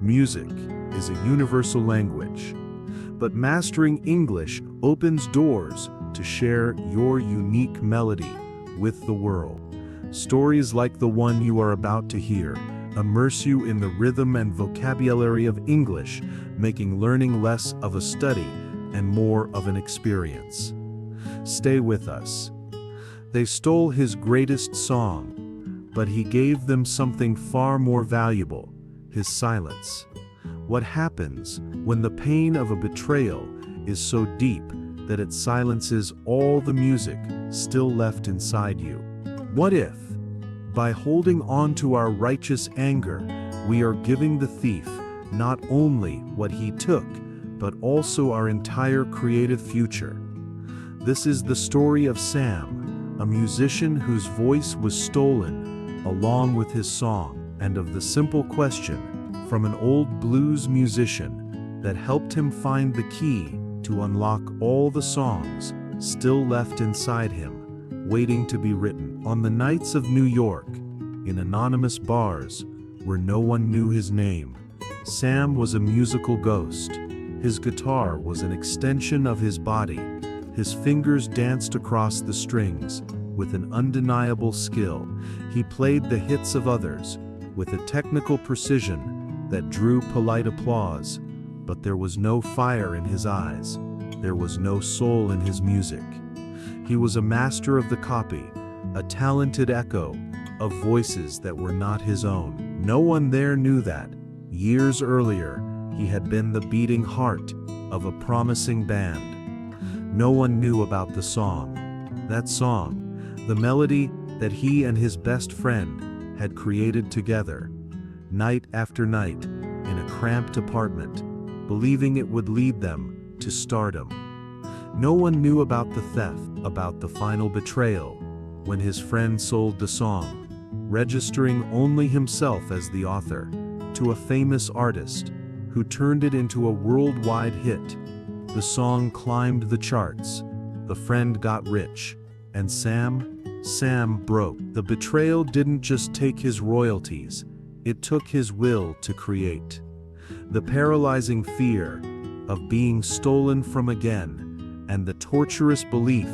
Music is a universal language, but mastering English opens doors to share your unique melody with the world. Stories like the one you are about to hear immerse you in the rhythm and vocabulary of English, making learning less of a study and more of an experience. Stay with us. They stole his greatest song, but he gave them something far more valuable: his silence. What happens when the pain of a betrayal is so deep that it silences all the music still left inside you? What if, by holding on to our righteous anger, we are giving the thief not only what he took, but also our entire creative future? This is the story of Sam, a musician whose voice was stolen, along with his song, and of the simple question from an old blues musician that helped him find the key to unlock all the songs still left inside him, waiting to be written. On the nights of New York, in anonymous bars where no one knew his name, Sam was a musical ghost. His guitar was an extension of his body. His fingers danced across the strings with an undeniable skill. He played the hits of others with a technical precision that drew polite applause, but there was no fire in his eyes. There was no soul in his music. He was a master of the copy, a talented echo of voices that were not his own. No one there knew that, years earlier, he had been the beating heart of a promising band. No one knew about the song. That song, the melody that he and his best friend had created together, night after night, in a cramped apartment, believing it would lead them to stardom. No one knew about the theft, about the final betrayal, when his friend sold the song, registering only himself as the author, to a famous artist, who turned it into a worldwide hit. The song climbed the charts, the friend got rich, and Sam broke. The betrayal didn't just take his royalties, it took his will to create. The paralyzing fear of being stolen from again, and the torturous belief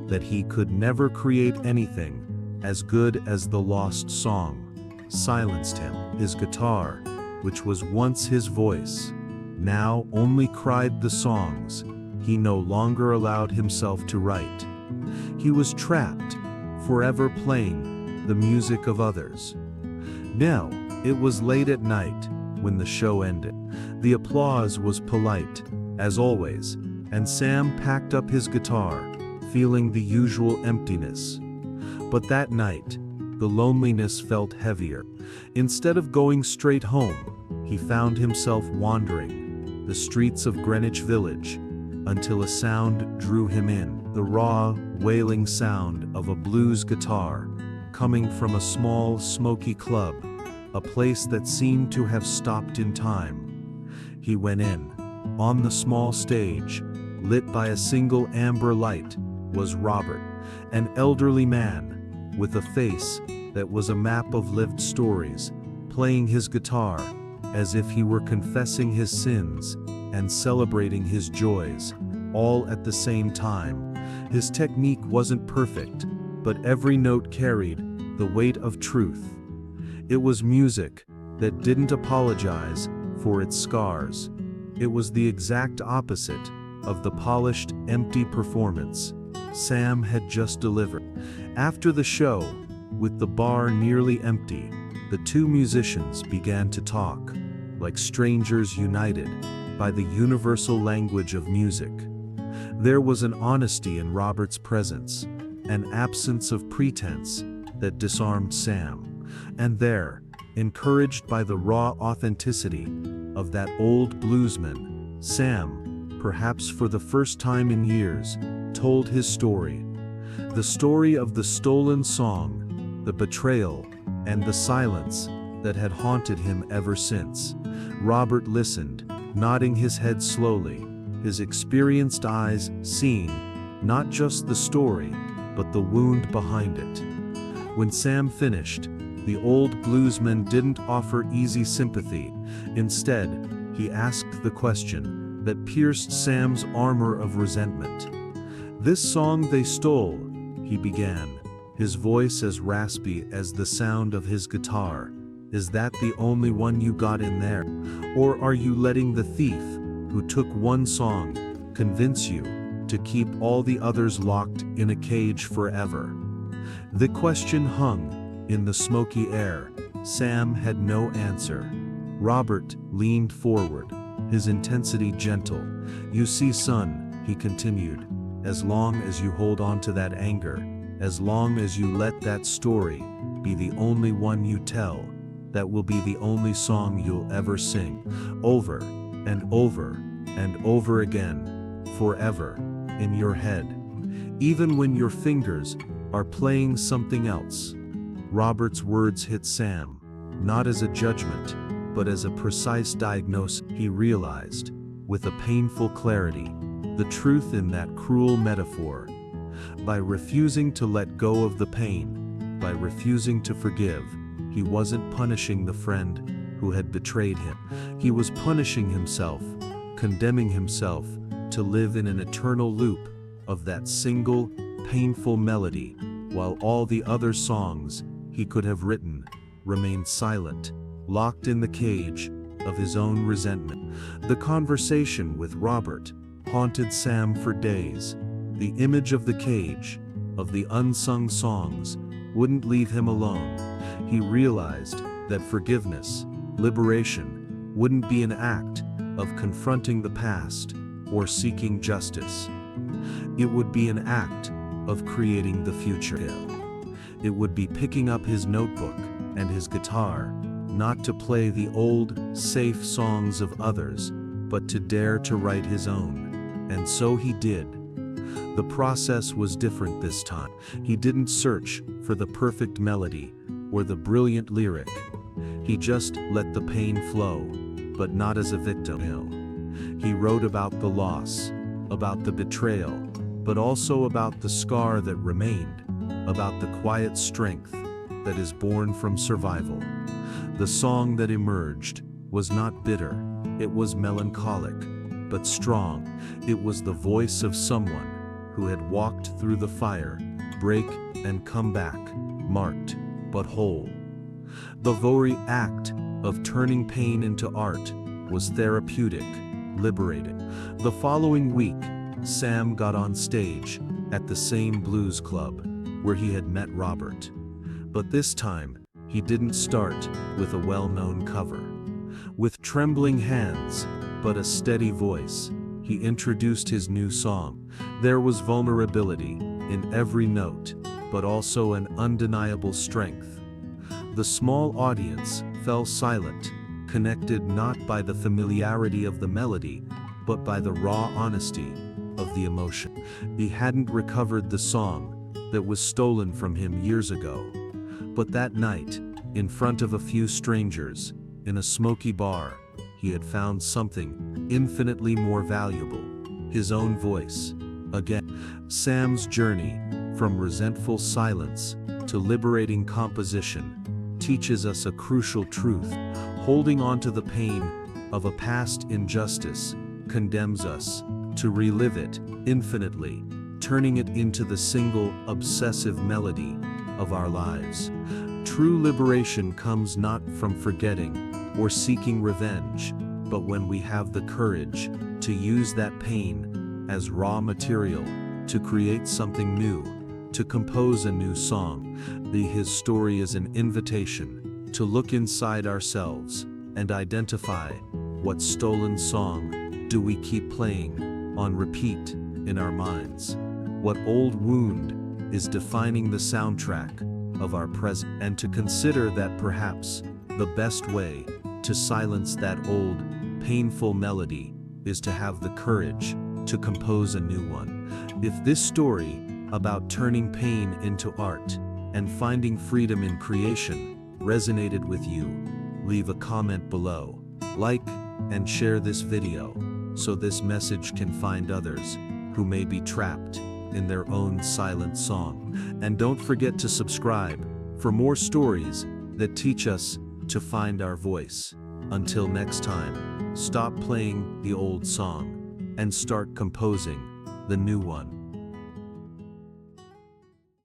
that he could never create anything as good as the lost song, silenced him. His guitar, which was once his voice, now only cried the songs he no longer allowed himself to write. He was trapped, forever playing the music of others. Now, it was late at night when the show ended. The applause was polite, as always, and Sam packed up his guitar, feeling the usual emptiness. But that night, the loneliness felt heavier. Instead of going straight home, he found himself wandering the streets of Greenwich Village until a sound drew him in. The raw, wailing sound of a blues guitar coming from a small, smoky club, a place that seemed to have stopped in time. He went in. On the small stage, lit by a single amber light, was Robert, an elderly man with a face that was a map of lived stories, playing his guitar as if he were confessing his sins and celebrating his joys, all at the same time. His technique wasn't perfect, but every note carried the weight of truth. It was music that didn't apologize for its scars. It was the exact opposite of the polished, empty performance Sam had just delivered. After the show, with the bar nearly empty, the two musicians began to talk, like strangers united by the universal language of music. There was an honesty in Robert's presence, an absence of pretense that disarmed Sam. And there, encouraged by the raw authenticity of that old bluesman, Sam, perhaps for the first time in years, told his story. The story of the stolen song, the betrayal, and the silence that had haunted him ever since. Robert listened, nodding his head slowly, his experienced eyes seeing not just the story, but the wound behind it. When Sam finished, the old bluesman didn't offer easy sympathy. Instead, he asked the question that pierced Sam's armor of resentment. "This song they stole," he began, his voice as raspy as the sound of his guitar. "Is that the only one you got in there? Or are you letting the thief, who took one song, convince you to keep all the others locked in a cage forever?" The question hung in the smoky air. Sam had no answer. Robert leaned forward, his intensity gentle. "You see, son," he continued, "as long as you hold on to that anger, as long as you let that story be the only one you tell, that will be the only song you'll ever sing, over and over and over again, forever, in your head, even when your fingers are playing something else." Robert's words hit Sam, not as a judgment, but as a precise diagnosis. He realized, with a painful clarity, the truth in that cruel metaphor. By refusing to let go of the pain, by refusing to forgive, he wasn't punishing the friend who had betrayed him. He was punishing himself, condemning himself to live in an eternal loop of that single, painful melody, while all the other songs he could have written remained silent, locked in the cage of his own resentment. The conversation with Robert haunted Sam for days. The image of the cage, of the unsung songs, wouldn't leave him alone. He realized that forgiveness, liberation, wouldn't be an act of confronting the past or seeking justice. It would be an act of creating the future. It would be picking up his notebook and his guitar, not to play the old, safe songs of others, but to dare to write his own. And so he did. The process was different this time. He didn't search for the perfect melody or the brilliant lyric. He just let the pain flow, but not as a victim. He wrote about the loss, about the betrayal, but also about the scar that remained, about the quiet strength that is born from survival. The song that emerged was not bitter, it was melancholic, but strong. It was the voice of someone who had walked through the fire, break and come back, marked, but whole. The very act of turning pain into art was therapeutic, liberating. The following week, Sam got on stage at the same blues club where he had met Robert. But this time, he didn't start with a well-known cover. With trembling hands, but a steady voice, he introduced his new song. There was vulnerability in every note, but also an undeniable strength. The small audience fell silent, connected not by the familiarity of the melody, but by the raw honesty of the emotion. He hadn't recovered the song that was stolen from him years ago. But that night, in front of a few strangers, in a smoky bar, he had found something infinitely more valuable: his own voice. Again, Sam's journey from resentful silence to liberating composition teaches us a crucial truth. Holding on to the pain of a past injustice condemns us to relive it infinitely, turning it into the single obsessive melody of our lives. True liberation comes not from forgetting or seeking revenge, but when we have the courage to use that pain as raw material to create something new, to compose a new song. His story is an invitation to look inside ourselves and identify what stolen song do we keep playing on repeat in our minds. What old wound is defining the soundtrack of our present, and to consider that perhaps the best way to silence that old, painful melody is to have the courage to compose a new one. If this story about turning pain into art and finding freedom in creation resonated with you, leave a comment below, like and share this video so this message can find others who may be trapped in their own silent song. And don't forget to subscribe for more stories that teach us to find our voice. Until next time, stop playing the old song and start composing the new one.